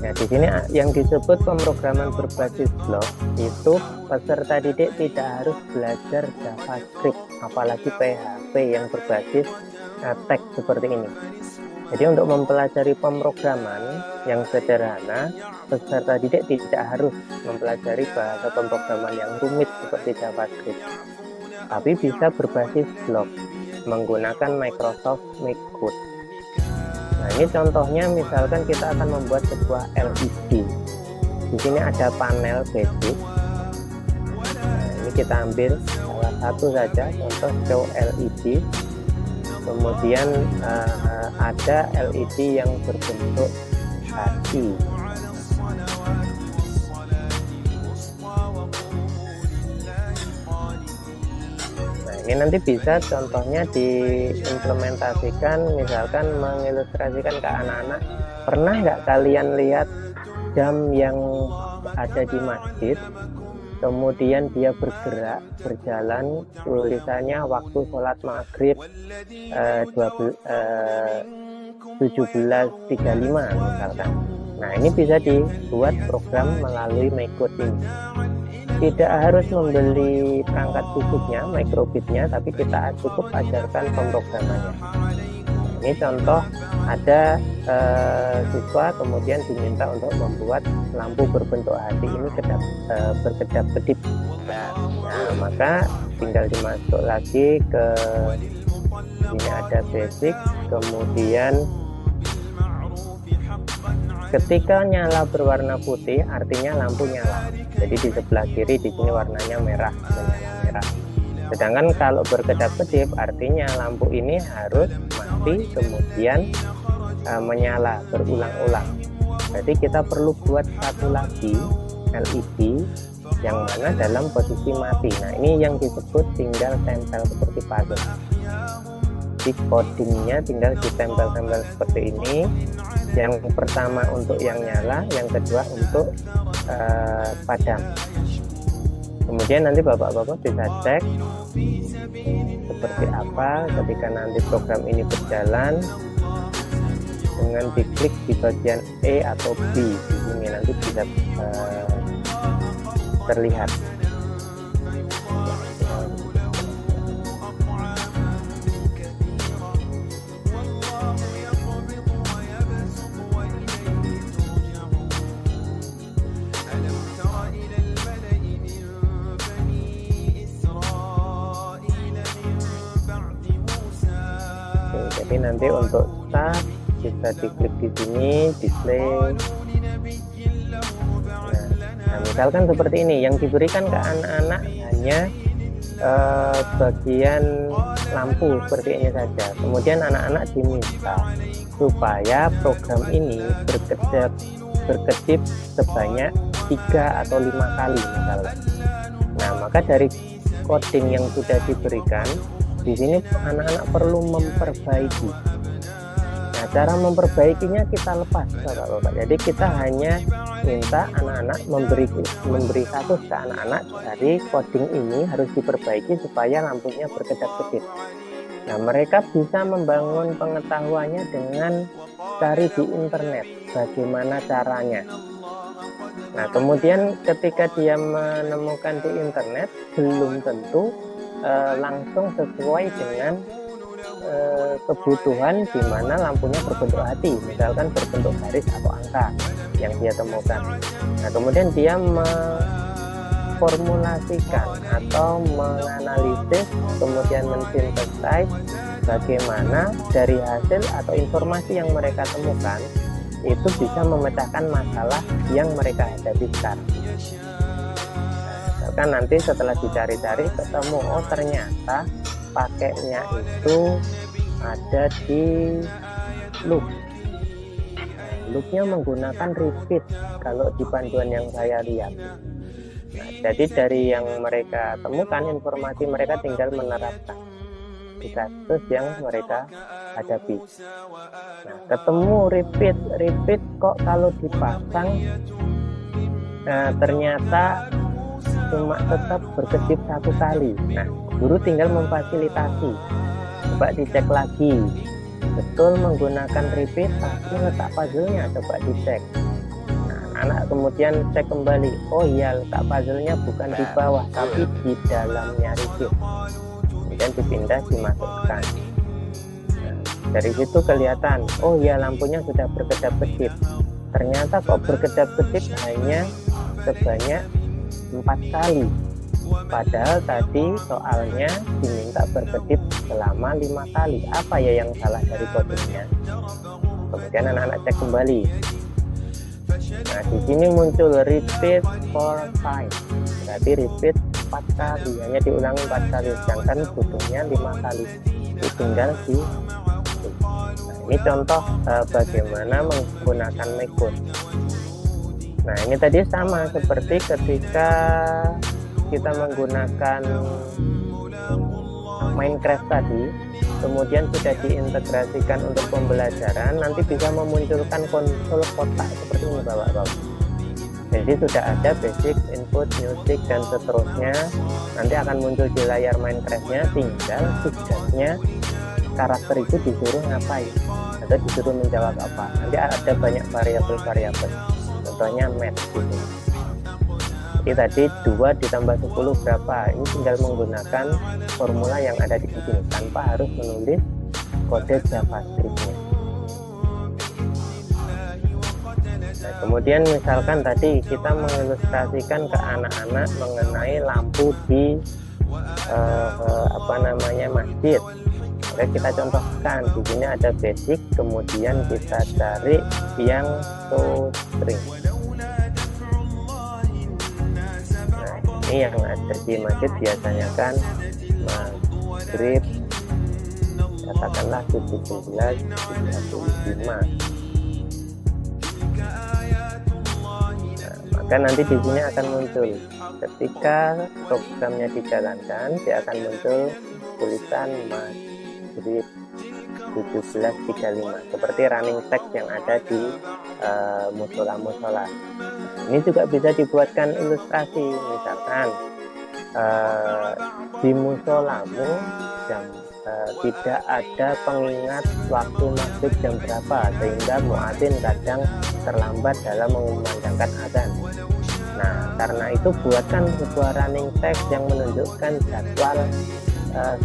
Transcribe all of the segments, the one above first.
Nah, di sini yang disebut pemrograman berbasis blok itu peserta didik tidak harus belajar JavaScript, apalagi PHP yang berbasis teks seperti ini. Jadi untuk mempelajari pemrograman yang sederhana, peserta didik tidak harus mempelajari bahasa pemrograman yang rumit seperti JavaScript, tapi bisa berbasis blok menggunakan Microsoft MakeCode. Nah, ini contohnya misalkan kita akan membuat sebuah LED. Di sini ada panel basic. Nah, ini kita ambil salah satu saja, contoh show LED. Kemudian ada LED yang berbentuk hati. Ini nanti bisa contohnya diimplementasikan, misalkan mengilustrasikan ke anak-anak. Pernah nggak kalian lihat jam yang ada di masjid, kemudian dia bergerak, berjalan, tulisannya waktu sholat maghrib 17.35 misalkan. Nah, ini bisa dibuat program melalui MakeCode ini. Tidak harus membeli perangkat fisiknya, microbitnya, tapi kita cukup ajarkan pemrogramannya. Ini contoh ada siswa kemudian diminta untuk membuat lampu berbentuk hati ini berkedap-kedip. Nah, maka tinggal dimasuk lagi ke ini, ada basic, kemudian ketika nyala berwarna putih artinya lampu nyala. Jadi di sebelah kiri di sini warnanya merah, menyala merah. Sedangkan kalau berkedap-kedip artinya lampu ini harus mati kemudian menyala berulang-ulang. Jadi kita perlu buat satu lagi LED yang mana dalam posisi mati. Nah, ini yang disebut tinggal tempel seperti puzzle. Di codingnya tinggal ditempel-tempel seperti ini. Yang pertama untuk yang nyala, yang kedua untuk padam. Kemudian nanti bapak-bapak bisa cek seperti apa ketika nanti program ini berjalan dengan diklik di bagian E atau B. Di sini nanti bisa terlihat. Jadi nanti untuk start bisa diklik di sini, display. Nah, misalkan seperti ini, yang diberikan ke anak-anak hanya bagian lampu seperti ini saja. Kemudian anak-anak diminta supaya program ini berkedip sebanyak 3 atau 5 kali misalnya. Nah, maka dari coding yang sudah diberikan di sini anak-anak perlu memperbaiki. Nah, cara memperbaikinya kita lepas, Bapak-bapak. Jadi kita hanya minta anak-anak memberi kasus ke anak-anak dari coding ini harus diperbaiki supaya lampunya berkedap-kedip. Nah, mereka bisa membangun pengetahuannya dengan cari di internet bagaimana caranya. Nah, kemudian ketika dia menemukan di internet belum tentu langsung sesuai dengan kebutuhan di mana lampunya berbentuk hati, misalkan berbentuk garis atau angka yang dia temukan. Nah, kemudian dia memformulasikan atau menganalisis, kemudian mensintesis bagaimana dari hasil atau informasi yang mereka temukan itu bisa memecahkan masalah yang mereka hadapi sekarang. Kan nanti setelah dicari-cari ketemu, oh ternyata pakainya itu ada di loop. Loopnya menggunakan repeat kalau di panduan yang saya lihat. Nah, jadi dari yang mereka temukan informasi, mereka tinggal menerapkan di kasus yang mereka hadapi. Nah, ketemu repeat kok kalau dipasang ternyata cuma tetap berkedip 1 kali. Nah, guru tinggal memfasilitasi. Coba dicek lagi. Betul menggunakan repeat, tapi letak puzzle-nya coba dicek. anak kemudian cek kembali, oh iya letak puzzle-nya bukan di bawah tapi di dalamnya rigid, kemudian dipindah dimasukkan. Nah, dari situ kelihatan, oh iya lampunya sudah berkedap-kedip, ternyata kok berkedap-kedip hanya sebanyak 4 kali, padahal tadi soalnya diminta berkedip selama 5 kali. Apa ya yang salah dari kodenya? Kemudian anak-anak cek kembali. Nah, di sini muncul repeat 4 times, berarti repeat 4 kali, hanya diulangi 4 kali, sedangkan butuhnya 5 kali, tinggal di. Nah, ini contoh bagaimana menggunakan method. Nah, ini tadi sama seperti ketika kita menggunakan Minecraft tadi, kemudian sudah diintegrasikan untuk pembelajaran, nanti bisa memunculkan konsol kotak seperti ini bapak-bapak. Jadi sudah ada basic, input, music, dan seterusnya, nanti akan muncul di layar Minecraftnya, tinggal tugasnya karakter itu disuruh ngapain atau disuruh menjawab apa. Nanti ada banyak variabel-variabel, contohnya math gitu. Jadi tadi 2 ditambah 10 berapa, ini tinggal menggunakan formula yang ada di sini tanpa harus menulis kode JavaScript-nya. Nah, kemudian misalkan tadi kita mengilustrasikan ke anak-anak mengenai lampu di masjid. Oke, kita contohkan di sini ada basic, kemudian kita cari yang string. Ini yang ada di masjid biasanya kan maghrib katakanlah 17.35. Nah, maka nanti di sini akan muncul ketika programnya dijalankan, dia akan muncul tulisan maghrib 17.35 seperti running text yang ada di musola-musola. Ini juga bisa dibuatkan ilustrasi, misalkan di musolamu tidak ada pengingat waktu maghrib jam berapa, sehingga muadzin kadang terlambat dalam mengumandangkan azan. Nah, karena itu buatkan sebuah running text yang menunjukkan jadwal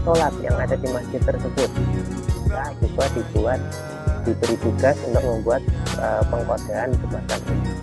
sholat yang ada di masjid tersebut. Nah, siswa diberi tugas untuk membuat pengkodean semacam ini.